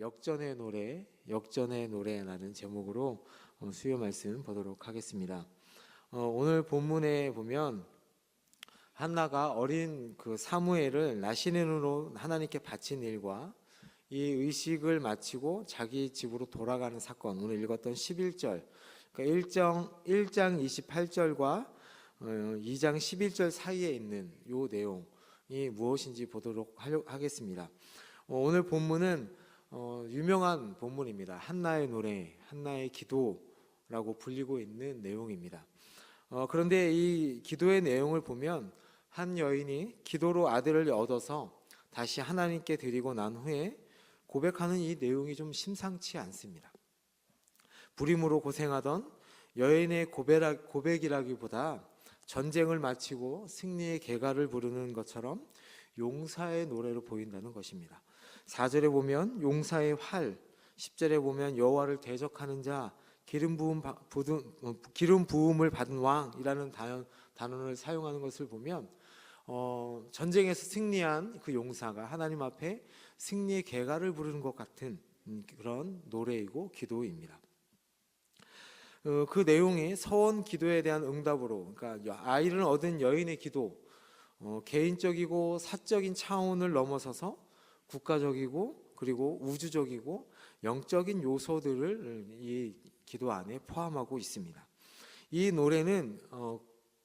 역전의 노래라는 제목으로 수요 말씀 보도록 하겠습니다. 오늘 본문에 보면 한나가 어린 그 사무엘을 나시린으로 하나님께 바친 일과 이 의식을 마치고 자기 집으로 돌아가는 사건, 오늘 읽었던 11절, 그러니까 1장 28절과 2장 11절 사이에 있는 이 내용이 무엇인지 보도록 하겠습니다. 오늘 본문은 유명한 본문입니다. 한나의 노래, 한나의 기도라고 불리고 있는 내용입니다. 그런데 이 기도의 내용을 보면 한 여인이 기도로 아들을 얻어서 다시 하나님께 드리고 난 후에 고백하는 이 내용이 좀 심상치 않습니다. 불임으로 고생하던 여인의 고백이라기보다 전쟁을 마치고 승리의 개가를 부르는 것처럼 용사의 노래로 보인다는 것입니다. 4절에 보면 용사의 활, 10절에 보면 여호와를 대적하는 자, 기름 부음을 받은 왕이라는 단어를 사용하는 것을 보면 전쟁에서 승리한 그 용사가 하나님 앞에 승리의 개가를 부르는 것 같은 그런 노래이고 기도입니다. 그 내용이 서원 기도에 대한 응답으로, 그러니까 아이를 얻은 여인의 기도, 개인적이고 사적인 차원을 넘어서서 국가적이고 그리고 우주적이고 영적인 요소들을 이 기도 안에 포함하고 있습니다. 이 노래는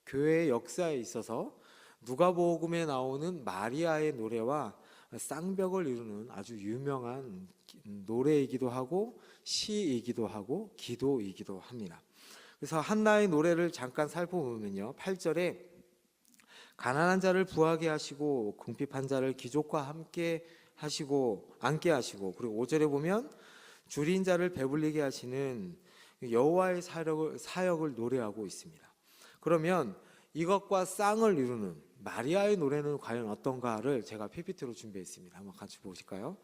교회의 역사에 있어서 누가복음에 나오는 마리아의 노래와 쌍벽을 이루는 아주 유명한 노래이기도 하고 시이기도 하고 기도이기도 합니다. 그래서 한나의 노래를 잠깐 살펴보면요, 8절에 가난한 자를 부하게 하시고 궁핍한 자를 기족과 함께 앉게 하시고, 그리고 5절에 보면 줄인 자를 배불리게 하시는 여호와의 사역을 노래하고 있습니다. 그러면 이것과 쌍을 이루는 마리아의 노래는 과연 어떤가를 제가 PPT로 준비했습니다. 한번 같이 보실까요?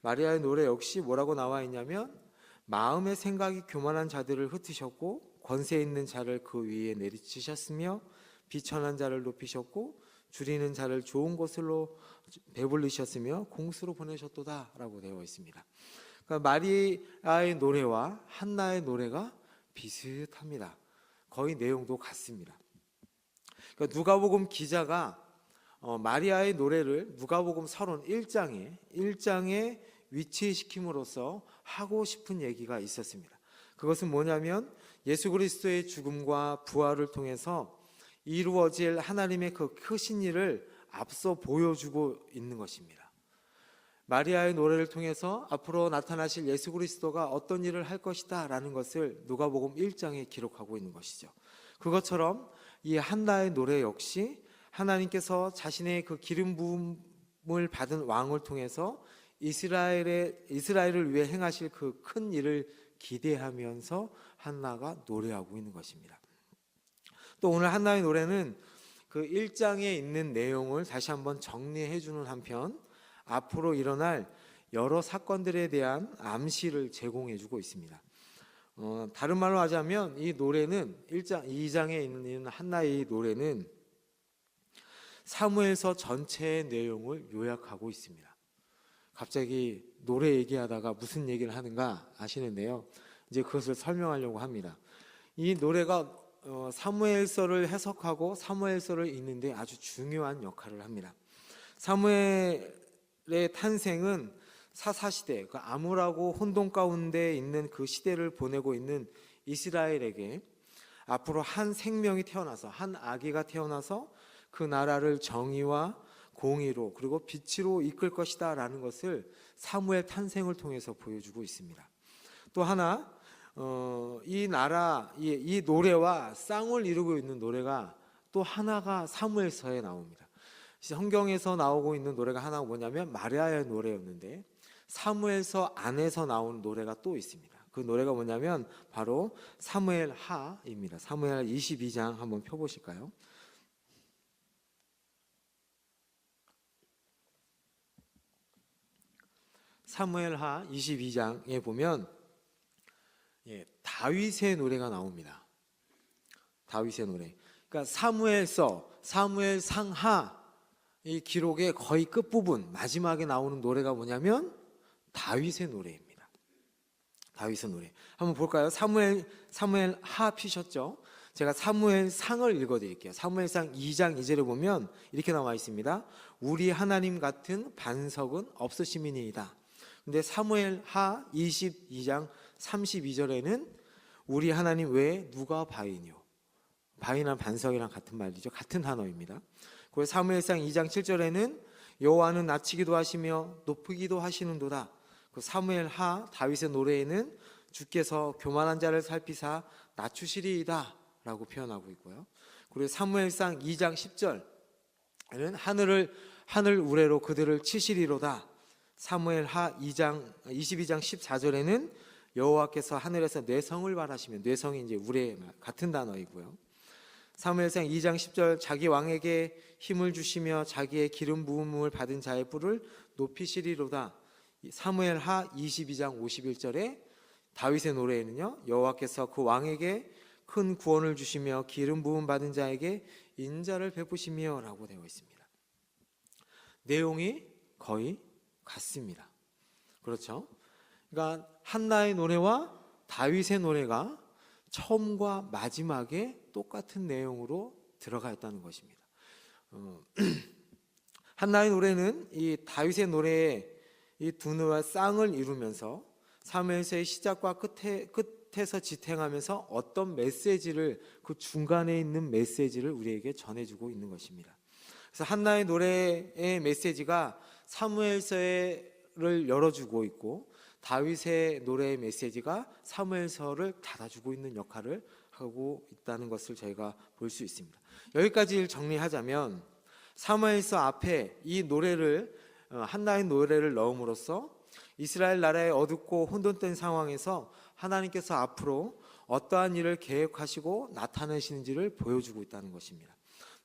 마리아의 노래 역시 뭐라고 나와 있냐면, 마음의 생각이 교만한 자들을 흩으셨고 권세 있는 자를 그 위에 내리치셨으며 비천한 자를 높이셨고 줄이는 자를 좋은 곳으로 배불리셨으며 공수로 보내셨도다 라고 되어 있습니다. 그러니까 마리아의 노래와 한나의 노래가 비슷합니다. 거의 내용도 같습니다. 그러니까 누가복음 기자가 마리아의 노래를 누가복음 서론 1장에 위치시킴으로써 하고 싶은 얘기가 있었습니다. 그것은 뭐냐면 예수 그리스도의 죽음과 부활을 통해서 이루어질 하나님의 그 크신 일을 앞서 보여주고 있는 것입니다. 마리아의 노래를 통해서 앞으로 나타나실 예수 그리스도가 어떤 일을 할 것이다 라는 것을 누가복음 1장에 기록하고 있는 것이죠. 그것처럼 이 한나의 노래 역시 하나님께서 자신의 그 기름 부음을 받은 왕을 통해서 이스라엘을 위해 행하실 그 큰 일을 기대하면서 한나가 노래하고 있는 것입니다. 또 오늘 한나의 노래는 그 1장에 있는 내용을 다시 한번 정리해 주는 한편 앞으로 일어날 여러 사건들에 대한 암시를 제공해 주고 있습니다. 다른 말로 하자면 이 노래는 2장에 있는 한나의 노래는 사무엘서 전체의 내용을 요약하고 있습니다. 갑자기 노래 얘기하다가 무슨 얘기를 하는가 아시는데요, 이제 그것을 설명하려고 합니다. 이 노래가 사무엘서를 해석하고 사무엘서를 읽는데 아주 중요한 역할을 합니다. 사무엘의 탄생은 사사시대, 그 암울하고 혼돈 가운데 있는 그 시대를 보내고 있는 이스라엘에게 앞으로 한 생명이 태어나서, 한 아기가 태어나서 그 나라를 정의와 공의로 그리고 빛으로 이끌 것이다 라는 것을 사무엘 탄생을 통해서 보여주고 있습니다. 또 하나 이 노래와 쌍을 이루고 있는 노래가 또 하나가 사무엘서에 나옵니다. 성경에서 나오고 있는 노래가 하나가 뭐냐면 마리아의 노래였는데, 사무엘서 안에서 나오는 노래가 또 있습니다. 그 노래가 뭐냐면 바로 사무엘하입니다. 사무엘 22장 한번 펴보실까요? 사무엘하 22장에 보면 다윗의 노래가 나옵니다. 다윗의 노래. 그러니까 사무엘 상하 이 기록의 거의 끝부분 마지막에 나오는 노래가 뭐냐면 다윗의 노래입니다. 다윗의 노래. 한번 볼까요? 사무엘 하 피셨죠? 제가 사무엘상을 읽어드릴게요. 사무엘상 2장 2절에 보면 이렇게 나와 있습니다. 우리 하나님 같은 반석은 없으심이니이다. 근데 사무엘 하 22장 32절에는 우리 하나님 외에 누가 바위뇨. 바위나 반석이랑 같은 말이죠. 같은 단어입니다. 그리고 사무엘상 2장 7절에는 여호와는 낮추기도 하시며 높이기도 하시는도다. 그 사무엘 하 다윗의 노래에는 주께서 교만한 자를 살피사 낮추시리이다 라고 표현하고 있고요. 그리고 사무엘상 2장 10절에는 하늘 우레로 그들을 치시리로다. 사무엘 하 22장 14절에는 여호와께서 하늘에서 뇌성을 발하시면, 뇌성이 이제 우레 같은 단어이고요. 사무엘상 2장 10절 자기 왕에게 힘을 주시며 자기의 기름 부음을 받은 자의 뿔을 높이시리로다. 사무엘 하 22장 51절에 다윗의 노래에는요, 여호와께서 그 왕에게 큰 구원을 주시며 기름 부음 받은 자에게 인자를 베푸시며 라고 되어 있습니다. 내용이 거의 같습니다. 그렇죠? 그러니까 한나의 노래와 다윗의 노래가 처음과 마지막에 똑같은 내용으로 들어가 있다는 것입니다. 한나의 노래는 이 다윗의 노래의 이 두 노래와 쌍을 이루면서 사무엘서의 시작과 끝에서 지탱하면서 어떤 메시지를, 그 중간에 있는 메시지를 우리에게 전해주고 있는 것입니다. 그래서 한나의 노래의 메시지가 사무엘서를 열어주고 있고, 다윗의 노래의 메시지가 사무엘서를 닫아주고 있는 역할을 하고 있다는 것을 저희가 볼 수 있습니다. 여기까지 정리하자면, 사무엘서 앞에 이 노래를, 한나의 노래를 넣음으로써 이스라엘 나라의 어둡고 혼돈된 상황에서 하나님께서 앞으로 어떠한 일을 계획하시고 나타내시는지를 보여주고 있다는 것입니다.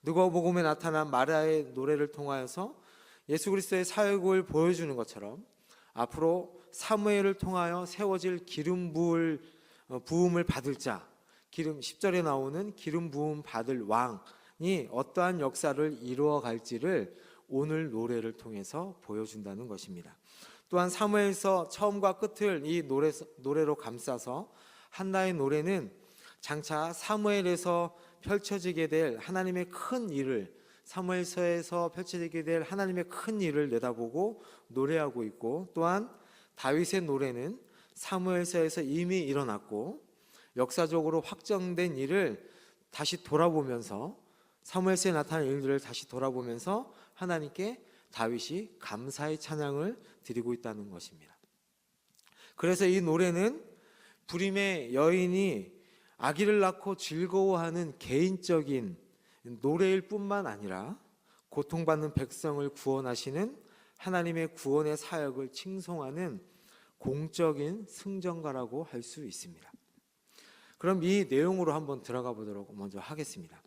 누가복음에 나타난 마리아의 노래를 통하여서 예수 그리스도의 사역을 보여주는 것처럼 앞으로 사무엘을 통하여 세워질 기름 부음을 받을 자, 10절에 나오는 기름 부음 받을 왕이 어떠한 역사를 이루어 갈지를 오늘 노래를 통해서 보여준다는 것입니다. 또한 사무엘서 처음과 끝을 이 노래로 감싸서 한나의 노래는 장차 사무엘에서 펼쳐지게 될 하나님의 큰 일을, 사무엘서에서 펼쳐지게 될 하나님의 큰 일을 내다보고 노래하고 있고, 또한 다윗의 노래는 사무엘서에서 이미 일어났고 역사적으로 확정된 일을 다시 돌아보면서, 사무엘서에 나타난 일들을 다시 돌아보면서 하나님께 다윗이 감사의 찬양을 드리고 있다는 것입니다. 그래서 이 노래는 불임의 여인이 아기를 낳고 즐거워하는 개인적인 노래일 뿐만 아니라 고통받는 백성을 구원하시는 하나님의 구원의 사역을 칭송하는 공적인 승전가라고 할 수 있습니다. 그럼 이 내용으로 한번 들어가 보도록 먼저 하겠습니다.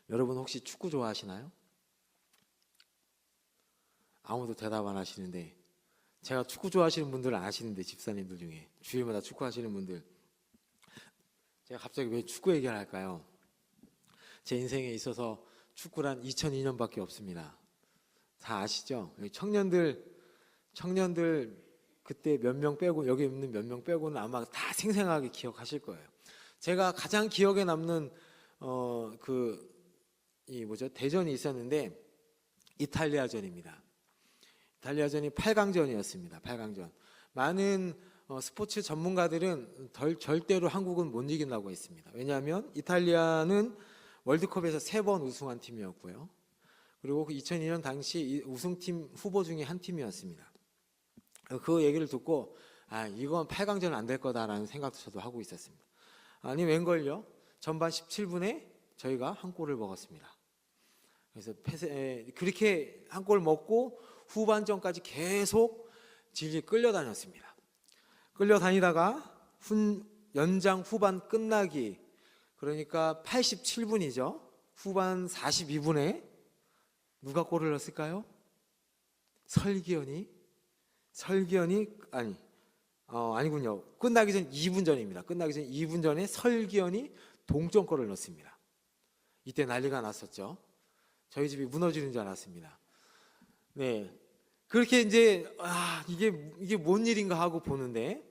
여러분 혹시 축구 좋아하시나요? 아무도 대답 안 하시는데, 제가 축구 좋아하시는 분들은 아시는데, 집사님들 중에 주일마다 축구하시는 분들, 제가 갑자기 왜 축구 얘기를 할까요? 제 인생에 있어서 축구란 2002년밖에 없습니다. 다 아시죠? 청년들 그때 몇 명 빼고, 여기 있는 몇 명 빼고는 아마 다 생생하게 기억하실 거예요. 제가 가장 기억에 남는 대전이 있었는데, 이탈리아전입니다. 이탈리아전이 8강전이었습니다. 8강전. 많은 스포츠 전문가들은 절대로 한국은 못 이긴다고 했습니다. 왜냐하면 이탈리아는 월드컵에서 3번 우승한 팀이었고요. 그리고 2002년 당시 우승팀 후보 중에 한 팀이었습니다. 그 얘기를 듣고 이건 8강전은 안 될 거다라는 생각도 저도 하고 있었습니다. 아니 웬걸요? 전반 17분에 저희가 한 골을 먹었습니다. 그래서 그렇게 한 골 먹고 후반전까지 계속 질질 끌려다녔습니다. 끌려다니다가 연장 후반 끝나기, 그러니까 87분이죠. 후반 42분에 누가 골을 넣었을까요? 아니군요. 끝나기 전 2분 전입니다. 끝나기 전 2분 전에 설기현이 동점골을 넣습니다. 이때 난리가 났었죠. 저희 집이 무너지는 줄 알았습니다. 네. 그렇게 이제 이게 뭔 일인가 하고 보는데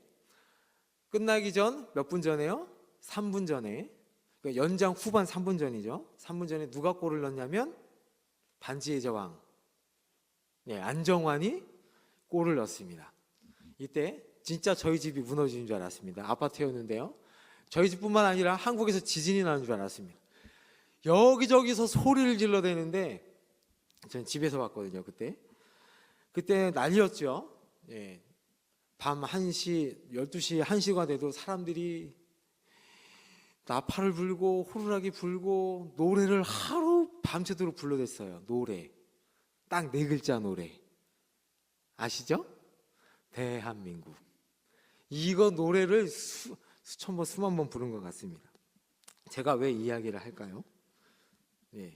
끝나기 전 몇 분 전에요? 3분 전에. 그러니까 연장 후반 3분 전이죠. 3분 전에 누가 골을 넣었냐면 반지의 제왕. 네, 안정환이 골을 넣었습니다. 이때 진짜 저희 집이 무너지는 줄 알았습니다. 아파트였는데요. 저희 집뿐만 아니라 한국에서 지진이 나는 줄 알았습니다. 여기저기서 소리를 질러대는데 저는 집에서 봤거든요. 그때 난리였죠. 예. 밤 1시, 12시, 1시가 돼도 사람들이 나팔을 불고 호루라기 불고 노래를 하루 밤새도록 불러댔어요. 노래. 딱 4글자 노래. 아시죠? 대한민국. 이거 노래를 수천 번, 수만 번 부른 것 같습니다. 제가 왜 이야기를 할까요? 예.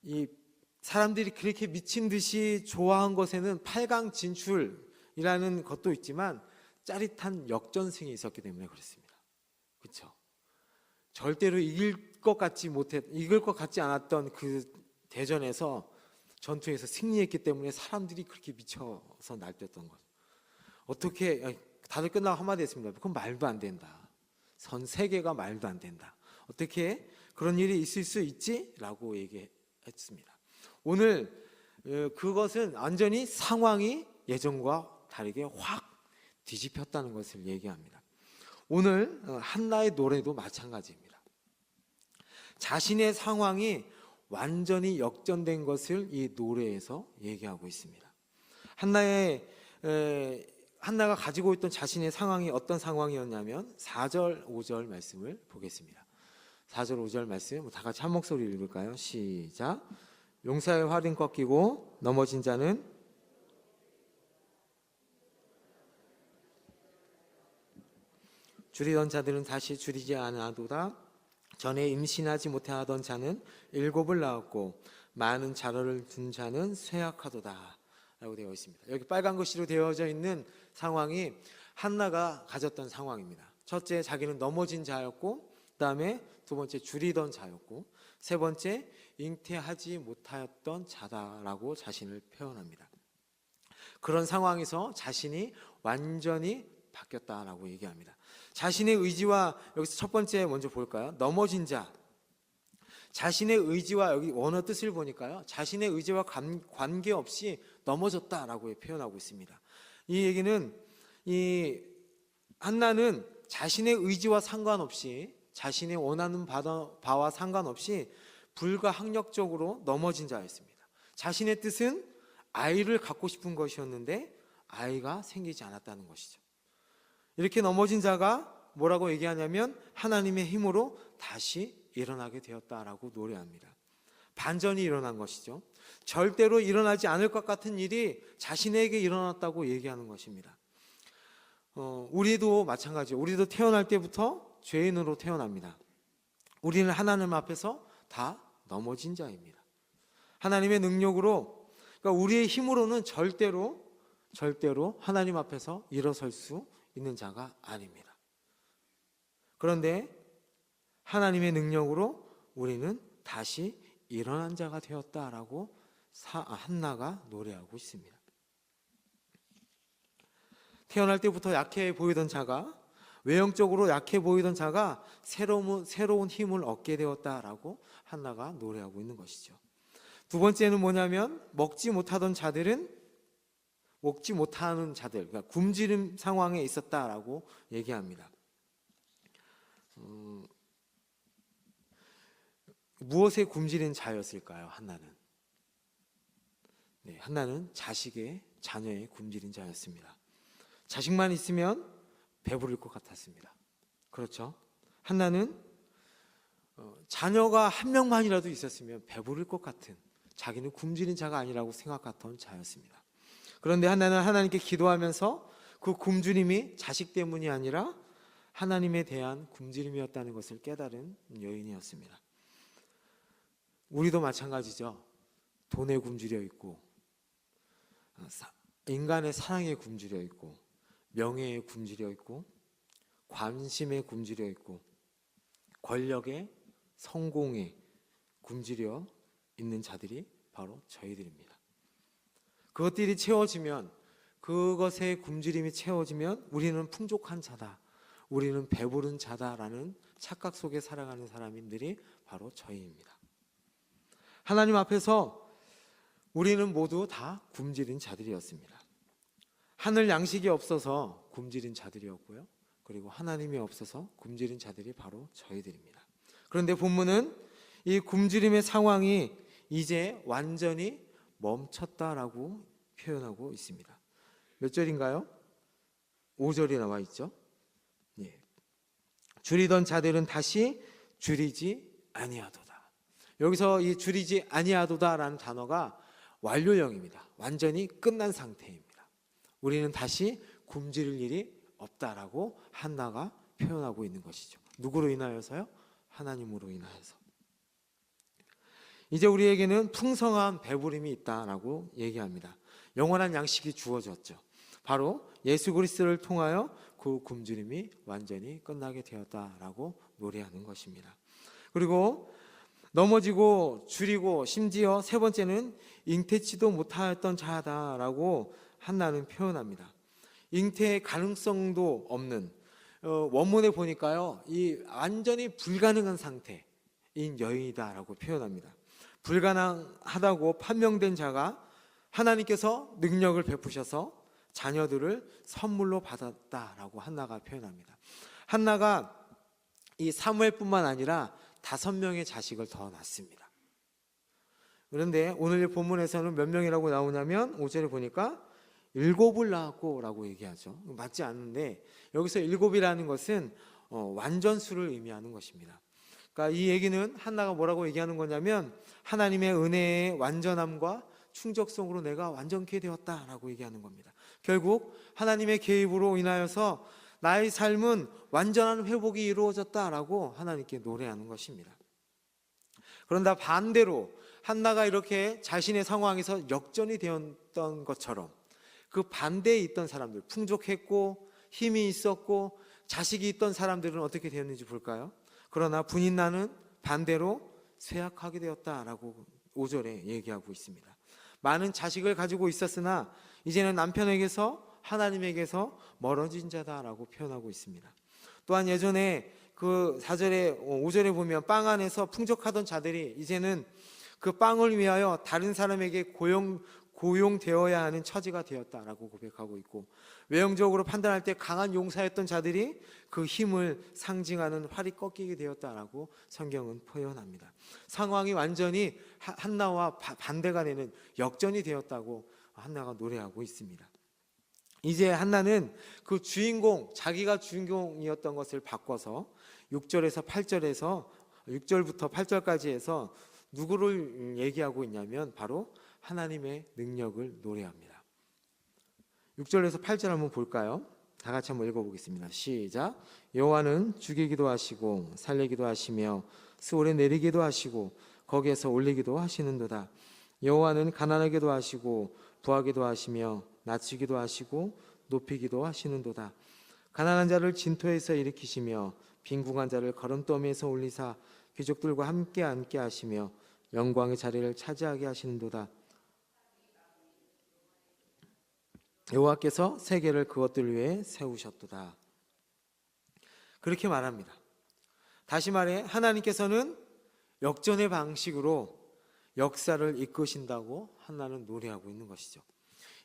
이 사람들이 그렇게 미친 듯이 좋아한 것에는 8강 진출이라는 것도 있지만 짜릿한 역전승이 있었기 때문에 그렇습니다. 그렇죠? 절대로 이길 것 같지 않았던 그 대전에서 전투에서 승리했기 때문에 사람들이 그렇게 미쳐서 날뛰었던 거죠. 어떻게 다들 끝나고 한마디 했습니다. 그건 말도 안 된다. 전 세계가 말도 안 된다. 어떻게 그런 일이 있을 수 있지? 라고 얘기했습니다. 오늘 그것은 완전히 상황이 예전과 다르게 확 뒤집혔다는 것을 얘기합니다. 오늘 한나의 노래도 마찬가지입니다. 자신의 상황이 완전히 역전된 것을 이 노래에서 얘기하고 있습니다. 한나가 가지고 있던 자신의 상황이 어떤 상황이었냐면 4절, 5절 말씀을 보겠습니다. 4절, 5절 말씀 다 같이 한 목소리로 읽을까요? 시작. 용사의 활은 꺾이고 넘어진 자는 줄이던 자들은 다시 줄이지 않아도다. 전에 임신하지 못하던 자는 7을 낳았고 많은 자녀를 둔 자는 쇠약하도다 라고 되어 있습니다. 여기 빨간 글씨로 되어져 있는 상황이 한나가 가졌던 상황입니다. 첫째, 자기는 넘어진 자였고, 그 다음에 두 번째, 줄이던 자였고, 세 번째, 잉태하지 못하였던 자다라고 자신을 표현합니다. 그런 상황에서 자신이 완전히 바뀌었다라고 얘기합니다. 자신의 의지와, 여기서 첫 번째 먼저 볼까요? 넘어진 자. 자신의 의지와, 여기 원어 뜻을 보니까요, 자신의 의지와 관계없이 넘어졌다라고 표현하고 있습니다. 이 얘기는 이 한나는 자신의 의지와 상관없이, 자신의 원하는 바와 상관없이 불가항력적으로 넘어진 자였습니다. 자신의 뜻은 아이를 갖고 싶은 것이었는데 아이가 생기지 않았다는 것이죠. 이렇게 넘어진 자가 뭐라고 얘기하냐면 하나님의 힘으로 다시 일어나게 되었다라고 노래합니다. 반전이 일어난 것이죠. 절대로 일어나지 않을 것 같은 일이 자신에게 일어났다고 얘기하는 것입니다. 우리도 마찬가지예요. 우리도 태어날 때부터 죄인으로 태어납니다. 우리는 하나님 앞에서 다 넘어진 자입니다. 하나님의 능력으로, 그러니까 우리의 힘으로는 절대로 하나님 앞에서 일어설 수 있는 자가 아닙니다. 그런데 하나님의 능력으로 우리는 다시 일어난 자가 되었다라고 한나가 노래하고 있습니다. 태어날 때부터 약해 보이던 자가, 외형적으로 약해 보이던 자가 새로운 힘을 얻게 되었다라고 한나가 노래하고 있는 것이죠. 두 번째는 뭐냐면 먹지 못하는 자들, 그러니까 굶주림 상황에 있었다라고 얘기합니다. 무엇에 굶주린 자였을까요? 한나는 한나는 자녀의 굶주린 자였습니다. 자식만 있으면 배부를 것 같았습니다. 그렇죠? 한나는 자녀가 한 명만이라도 있었으면 배부를 것 같은, 자기는 굶주린 자가 아니라고 생각했던 자였습니다. 그런데 한나는 하나님께 기도하면서 그 굶주림이 자식 때문이 아니라 하나님에 대한 굶주림이었다는 것을 깨달은 여인이었습니다. 우리도 마찬가지죠. 돈에 굶주려 있고, 인간의 사랑에 굶주려 있고, 명예에 굶주려 있고, 관심에 굶주려 있고, 권력에, 성공에 굶주려 있는 자들이 바로 저희들입니다. 그것들이 채워지면, 그것의 굶주림이 채워지면 우리는 풍족한 자다, 우리는 배부른 자다라는 착각 속에 살아가는 사람들이 바로 저희입니다. 하나님 앞에서 우리는 모두 다 굶주린 자들이었습니다. 하늘 양식이 없어서 굶주린 자들이었고요, 그리고 하나님이 없어서 굶주린 자들이 바로 저희들입니다. 그런데 본문은 이 굶주림의 상황이 이제 완전히 멈췄다라고 표현하고 있습니다. 몇 절인가요? 5절이 나와 있죠. 예. 줄이던 자들은 다시 줄이지 아니하도다. 여기서 이 줄이지 아니하도다라는 단어가 완료형입니다. 완전히 끝난 상태입니다. 우리는 다시 굶주릴 일이 없다라고 한나가 표현하고 있는 것이죠. 누구로 인하여서요? 하나님으로 인하여서. 이제 우리에게는 풍성한 배부림이 있다라고 얘기합니다. 영원한 양식이 주어졌죠. 바로 예수 그리스도를 통하여 그 굶주림이 완전히 끝나게 되었다라고 노래하는 것입니다. 그리고 넘어지고 줄이고 심지어 세 번째는 잉태치도 못하였던 자다라고 한나는 표현합니다. 잉태의 가능성도 없는, 원문에 보니까요, 이 완전히 불가능한 상태인 여인이다라고 표현합니다. 불가능하다고 판명된 자가 하나님께서 능력을 베푸셔서 자녀들을 선물로 받았다라고 한나가 표현합니다. 한나가 이 사무엘뿐만 아니라 5명의 자식을 더 낳습니다. 그런데 오늘 본문에서는 몇 명이라고 나오냐면 5절에 보니까 7을 낳았고 라고 얘기하죠. 맞지 않는데 여기서 7이라는 것은 완전수를 의미하는 것입니다. 그러니까 이 얘기는 한나가 뭐라고 얘기하는 거냐면 하나님의 은혜의 완전함과 충족성으로 내가 완전케 되었다라고 얘기하는 겁니다. 결국 하나님의 개입으로 인하여서 나의 삶은 완전한 회복이 이루어졌다라고 하나님께 노래하는 것입니다. 그런데 반대로 한나가 이렇게 자신의 상황에서 역전이 되었던 것처럼 그 반대에 있던 사람들, 풍족했고 힘이 있었고 자식이 있던 사람들은 어떻게 되었는지 볼까요? 그러나 분인나는 반대로 쇠약하게 되었다라고 5절에 얘기하고 있습니다. 많은 자식을 가지고 있었으나 이제는 남편에게서 하나님에게서 멀어진 자다라고 표현하고 있습니다. 또한 예전에 그 4절에 5절에 보면 빵 안에서 풍족하던 자들이 이제는 그 빵을 위하여 다른 사람에게 고용되어야 하는 처지가 되었다라고 고백하고 있고, 외형적으로 판단할 때 강한 용사였던 자들이 그 힘을 상징하는 활이 꺾이게 되었다라고 성경은 표현합니다. 상황이 완전히 한나와 반대가 되는 역전이 되었다고 한나가 노래하고 있습니다. 이제 한나는 그 주인공, 자기가 주인공이었던 것을 바꿔서 6절부터 8절까지 해서 누구를 얘기하고 있냐면 바로 하나님의 능력을 노래합니다. 6절에서 8절 한번 볼까요? 다 같이 한번 읽어보겠습니다. 시작. 여호와는 죽이기도 하시고 살리기도 하시며 스올에 내리기도 하시고 거기에서 올리기도 하시는도다. 여호와는 가난하게도 하시고 부하게도 하시며 낮추기도 하시고 높이기도 하시는도다. 가난한 자를 진토에서 일으키시며 빈궁한 자를 거름더미에서 올리사 귀족들과 함께 앉게 하시며 영광의 자리를 차지하게 하시는도다. 여호와께서 세계를 그것들 위에 세우셨도다. 그렇게 말합니다. 다시 말해 하나님께서는 역전의 방식으로 역사를 이끄신다고 한나는 노래하고 있는 것이죠.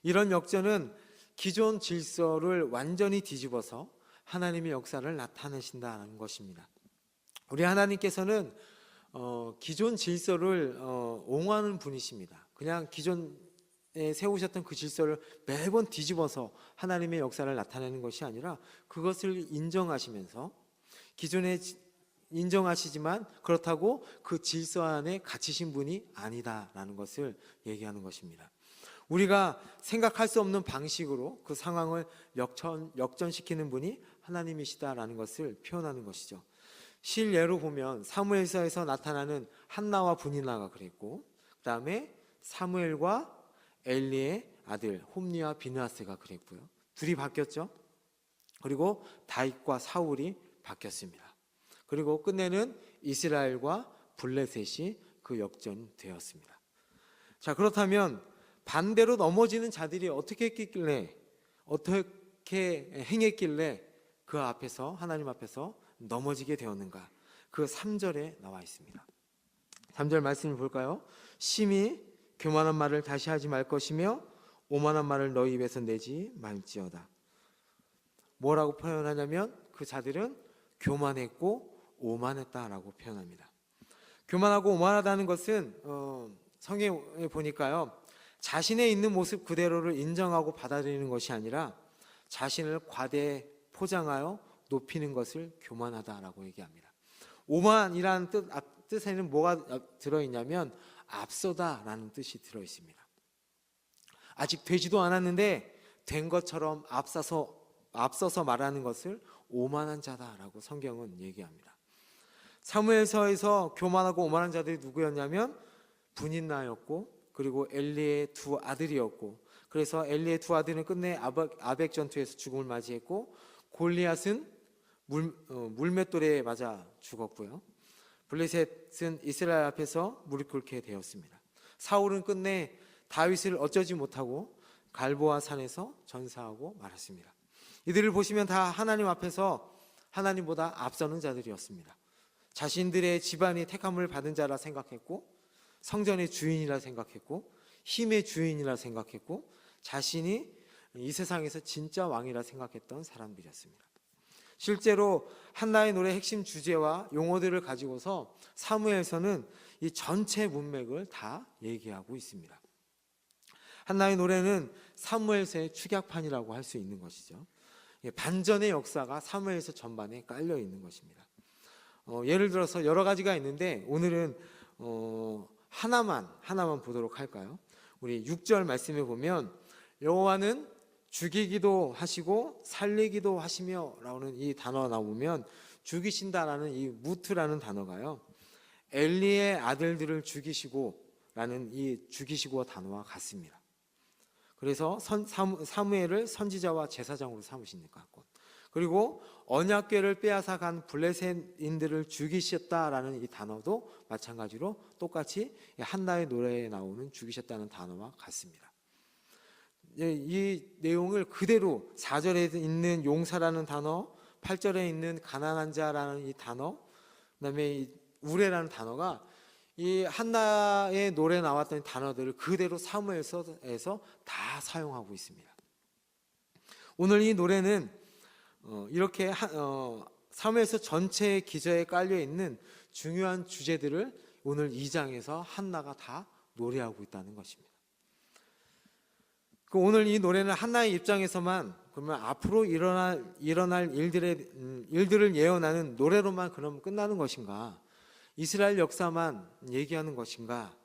이런 역전은 기존 질서를 완전히 뒤집어서 하나님의 역사를 나타내신다는 것입니다. 우리 하나님께서는 기존 질서를 옹호하는 분이십니다. 그냥 기존에 세우셨던 그 질서를 매번 뒤집어서 하나님의 역사를 나타내는 것이 아니라 그것을 인정하시면서 기존에 인정하시지만 그렇다고 그 질서 안에 갇히신 분이 아니다라는 것을 얘기하는 것입니다. 우리가 생각할 수 없는 방식으로 그 상황을 역전시키는 분이 하나님이시다라는 것을 표현하는 것이죠. 실예로 보면 사무엘서에서 나타나는 한나와 분이나가 그랬고, 그 다음에 사무엘과 엘리의 아들 홈리와 비느하스가 그랬고요. 둘이 바뀌었죠. 그리고 다윗과 사울이 바뀌었습니다. 그리고 끝내는 이스라엘과 블레셋이 그 역전되었습니다. 자, 그렇다면 반대로 넘어지는 자들이 어떻게 했길래, 어떻게 행했길래 그 앞에서, 하나님 앞에서 넘어지게 되었는가? 그 3절에 나와 있습니다. 3절 말씀을 볼까요? 심히 교만한 말을 다시 하지 말 것이며 오만한 말을 너희 입에서 내지 말지어다. 뭐라고 표현하냐면 그 자들은 교만했고 오만했다라고 표현합니다. 교만하고 오만하다는 것은 성경에 보니까요, 자신의 있는 모습 그대로를 인정하고 받아들이는 것이 아니라 자신을 과대 포장하여 높이는 것을 교만하다라고 얘기합니다. 오만이라는 뜻에는 뭐가 들어있냐면 앞서다라는 뜻이 들어있습니다. 아직 되지도 않았는데 된 것처럼 앞서서 말하는 것을 오만한 자다라고 성경은 얘기합니다. 사무엘서에서 교만하고 오만한 자들이 누구였냐면 분인나였고, 그리고 엘리의 두 아들이었고, 그래서 엘리의 두 아들은 끝내 아벡 전투에서 죽음을 맞이했고, 골리앗은 물맷돌에 맞아 죽었고요. 블레셋은 이스라엘 앞에서 무릎 꿇게 되었습니다. 사울은 끝내 다윗을 어쩌지 못하고 갈보아 산에서 전사하고 말았습니다. 이들을 보시면 다 하나님 앞에서 하나님보다 앞서는 자들이었습니다. 자신들의 집안이 택함을 받은 자라 생각했고, 성전의 주인이라 생각했고, 힘의 주인이라 생각했고, 자신이 이 세상에서 진짜 왕이라 생각했던 사람들이었습니다. 실제로 한나의 노래 핵심 주제와 용어들을 가지고서 사무엘서는 이 전체 문맥을 다 얘기하고 있습니다. 한나의 노래는 사무엘서의 축약판이라고 할 수 있는 것이죠. 반전의 역사가 사무엘서 전반에 깔려 있는 것입니다. 예를 들어서 여러 가지가 있는데 오늘은 하나만 보도록 할까요? 우리 6절 말씀에 보면 여호와는 죽이기도 하시고 살리기도 하시며 라는 이 단어가 나오면 죽이신다라는 이 무트라는 단어가요, 엘리의 아들들을 죽이시고 라는 이 죽이시고 단어와 같습니다. 그래서 사무엘을 선지자와 제사장으로 삼으신 것 같고, 그리고 언약궤를 빼앗아 간 블레셋인들을 죽이셨다라는 이 단어도 마찬가지로 똑같이 한나의 노래에 나오는 죽이셨다는 단어와 같습니다. 이 내용을 그대로 4절에 있는 용사라는 단어, 8절에 있는 가난한 자라는 이 단어, 그다음에 이 우레라는 단어가 이 한나의 노래에 나왔던 단어들을 그대로 사무엘서에서 다 사용하고 있습니다. 오늘 이 노래는 이렇게 사무엘서 전체의 기저에 깔려 있는 중요한 주제들을 오늘 2장에서 한나가 다 노래하고 있다는 것입니다. 오늘 이 노래는 한나의 입장에서만, 그러면 앞으로 일어날 일들을 예언하는 노래로만 그럼 끝나는 것인가? 이스라엘 역사만 얘기하는 것인가?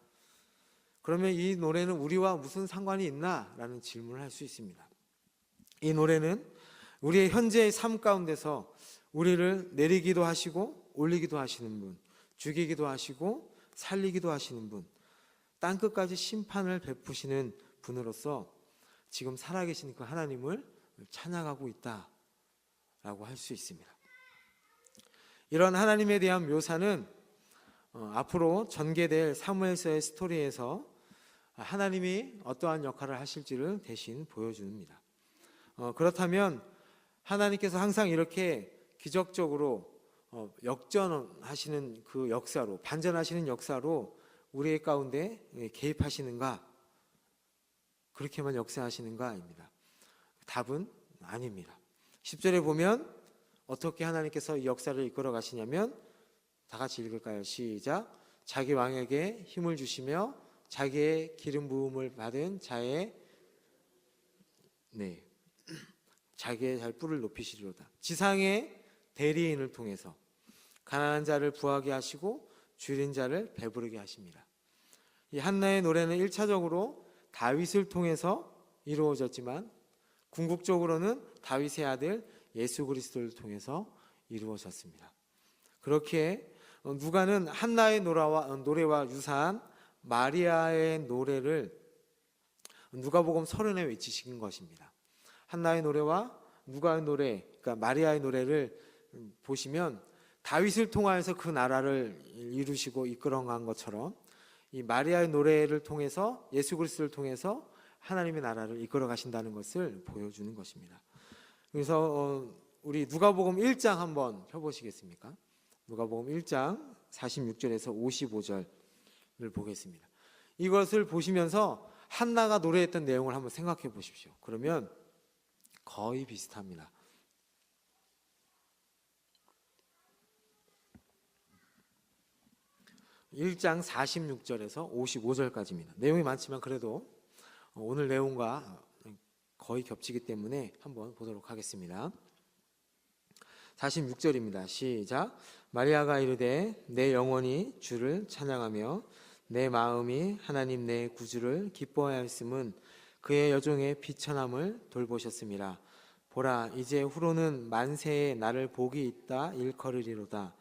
그러면 이 노래는 우리와 무슨 상관이 있나? 라는 질문을 할 수 있습니다. 이 노래는 우리의 현재의 삶 가운데서 우리를 내리기도 하시고 올리기도 하시는 분, 죽이기도 하시고 살리기도 하시는 분, 땅끝까지 심판을 베푸시는 분으로서 지금 살아계신 그 하나님을 찬양하고 있다라고 할 수 있습니다. 이런 하나님에 대한 묘사는 앞으로 전개될 사무엘서의 스토리에서 하나님이 어떠한 역할을 하실지를 대신 보여줍니다. 그렇다면 하나님께서 항상 이렇게 기적적으로 역전하시는 그 역사로, 반전하시는 역사로 우리의 가운데 개입하시는가? 그렇게만 역사하시는가입니다. 답은 아닙니다. 10절에 보면 어떻게 하나님께서 이 역사를 이끌어 가시냐면, 다 같이 읽을까요? 시작. 자기 왕에게 힘을 주시며 자기의 기름 부음을 받은 자기의 잘 뿔을 높이시리로다. 지상의 대리인을 통해서 가난한 자를 부하게 하시고 줄인 자를 배부르게 하십니다. 이 한나의 노래는 1차적으로 다윗을 통해서 이루어졌지만 궁극적으로는 다윗의 아들 예수 그리스도를 통해서 이루어졌습니다. 그렇게 누가는 한나의 노래와 유사한 마리아의 노래를 누가복음 30에 외치신 것입니다. 한나의 노래와 누가의 노래, 그러니까 마리아의 노래를 보시면 다윗을 통하여서 그 나라를 이루시고 이끌어간 것처럼 이 마리아의 노래를 통해서 예수 그리스도를 통해서 하나님의 나라를 이끌어 가신다는 것을 보여주는 것입니다. 그래서 우리 누가복음 1장 한번 펴보시겠습니까? 누가복음 1장 46절에서 55절을 보겠습니다. 이것을 보시면서 한나가 노래했던 내용을 한번 생각해 보십시오. 그러면 거의 비슷합니다. 1장 46절에서 55절까지입니다. 내용이 많지만 그래도 오늘 내용과 거의 겹치기 때문에 한번 보도록 하겠습니다. 46절입니다. 시작. 마리아가 이르되 내 영혼이 주를 찬양하며 내 마음이 하나님 내 구주를 기뻐하였음은 그의 여종의 비천함을 돌보셨음이라. 보라 이제 후로는 만세에 나를 복이 있다 일컬으리로다.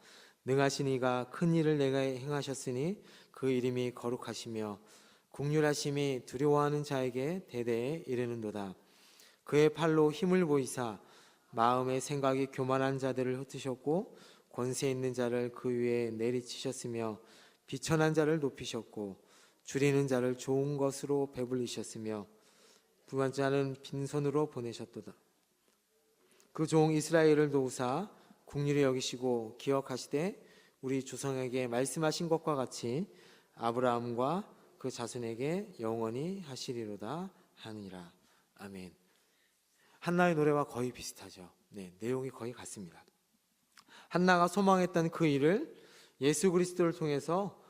능하신 이가 큰 일을 내가 행하셨으니 그 이름이 거룩하시며 국률하심이 두려워하는 자에게 대대에 이르는도다. 그의 팔로 힘을 보이사 마음의 생각이 교만한 자들을 흩으셨고 권세 있는 자를 그 위에 내리치셨으며 비천한 자를 높이셨고 줄이는 자를 좋은 것으로 배불리셨으며 부한 자는 빈손으로 보내셨도다. 그 종 이스라엘을 도우사 국률이 여기시고 기억하시되 우리 조상에게 말씀하신 것과 같이 아브라함과 그 자손에게 영원히 하시리로다 하니라. 아멘. 한나의 노래와 거의 비슷하죠. 네, 내용이 거의 같습니다. 한나가 소망했던 그 일을 예수 그리스도를 통해서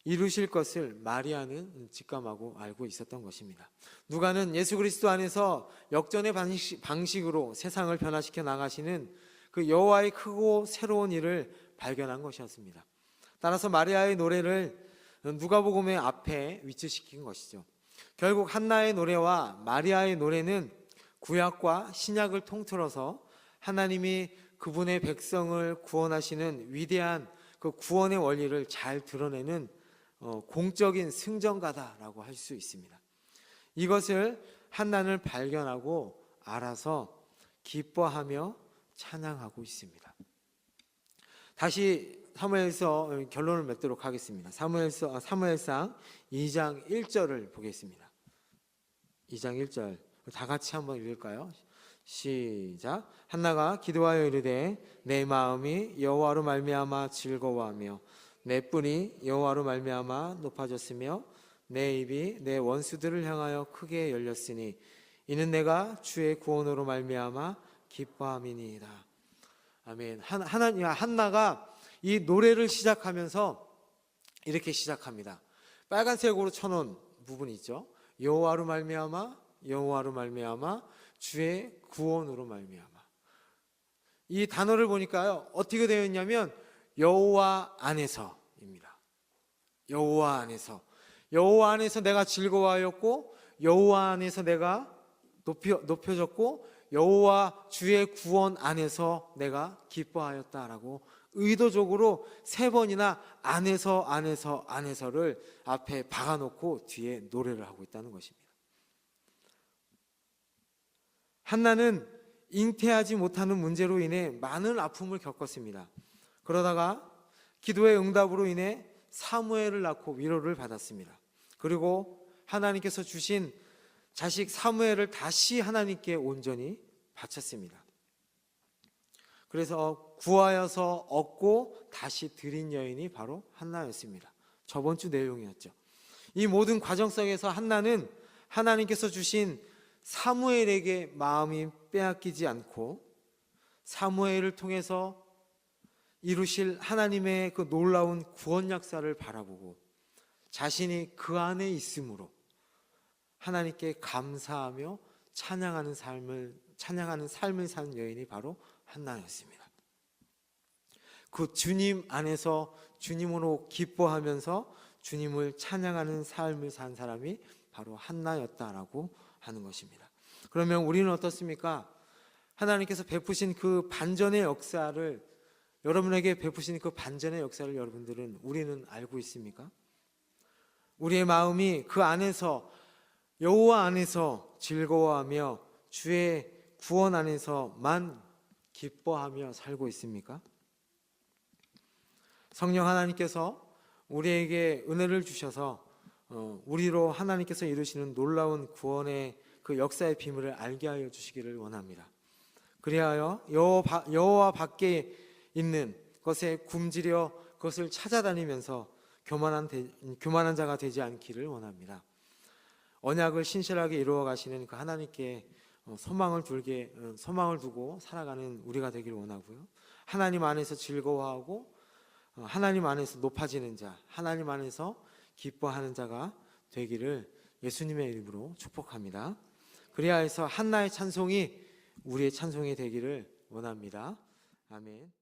이루실 것을 마리아는 직감하고 알고 있었던 것입니다. 누가는 예수 그리스도 안에서 역전의 방식으로 세상을 변화시켜 나가시는 그 여호와의 크고 새로운 일을 발견한 것이었습니다. 따라서 마리아의 노래를 누가복음의 앞에 위치시킨 것이죠. 결국 한나의 노래와 마리아의 노래는 구약과 신약을 통틀어서 하나님이 그분의 백성을 구원하시는 위대한 그 구원의 원리를 잘 드러내는 공적인 승전가다라고 할 수 있습니다. 이것을 한나는 발견하고 알아서 기뻐하며 찬양하고 있습니다. 다시 사무엘서 결론을 맺도록 하겠습니다. 사무엘상 2장 1절을 보겠습니다. 2장 1절 다 같이 한번 읽을까요? 시작. 한나가 기도하여 이르되 내 마음이 여호와로 말미암아 즐거워하며 내 뿔이 여호와로 말미암아 높아졌으며 내 입이 내 원수들을 향하여 크게 열렸으니 이는 내가 주의 구원으로 말미암아 기뻐함이니이다. 아멘. 한나가 이 노래를 시작하면서 이렇게 시작합니다. 빨간색으로 쳐놓은 부분이 있죠. 여호와로 말미암아 여호와로 말미암아 주의 구원으로 말미암아. 이 단어를 보니까요 어떻게 되어 있냐면 여호와 안에서입니다. 여호와 안에서 내가 즐거워하였고 여호와 안에서 내가 높여졌고 여호와 주의 구원 안에서 내가 기뻐하였다라고 의도적으로 3번이나 안에서를 앞에 박아놓고 뒤에 노래를 하고 있다는 것입니다. 한나는 잉태하지 못하는 문제로 인해 많은 아픔을 겪었습니다. 그러다가 기도의 응답으로 인해 사무엘을 낳고 위로를 받았습니다. 그리고 하나님께서 주신 자식 사무엘을 다시 하나님께 온전히 바쳤습니다. 그래서 구하여서 얻고 다시 드린 여인이 바로 한나였습니다. 저번 주 내용이었죠. 이 모든 과정 속에서 한나는 하나님께서 주신 사무엘에게 마음이 빼앗기지 않고 사무엘을 통해서 이루실 하나님의 그 놀라운 구원 역사를 바라보고 자신이 그 안에 있음으로 하나님께 감사하며 찬양하는 삶을 산 여인이 바로 한나였습니다. 그 주님 안에서 주님으로 기뻐하면서 주님을 찬양하는 삶을 산 사람이 바로 한나였다라고 하는 것입니다. 그러면 우리는 어떻습니까? 하나님께서 베푸신 그 반전의 역사를 여러분에게 베푸신 그 반전의 역사를 우리는 알고 있습니까? 우리의 마음이 그 안에서 여호와 안에서 즐거워하며 주의 구원 안에서만 기뻐하며 살고 있습니까? 성령 하나님께서 우리에게 은혜를 주셔서 우리로 하나님께서 이루시는 놀라운 구원의 그 역사의 비밀을 알게 하여 주시기를 원합니다. 그리하여 여호와 밖에 있는 것에 굶주려 그것을 찾아다니면서 교만한 자가 되지 않기를 원합니다. 언약을 신실하게 이루어 가시는 그 하나님께 소망을 두고 살아가는 우리가 되기를 원하고요. 하나님 안에서 즐거워하고 하나님 안에서 높아지는 자, 하나님 안에서 기뻐하는 자가 되기를 예수님의 이름으로 축복합니다. 그리하여서 한나의 찬송이 우리의 찬송이 되기를 원합니다. 아멘.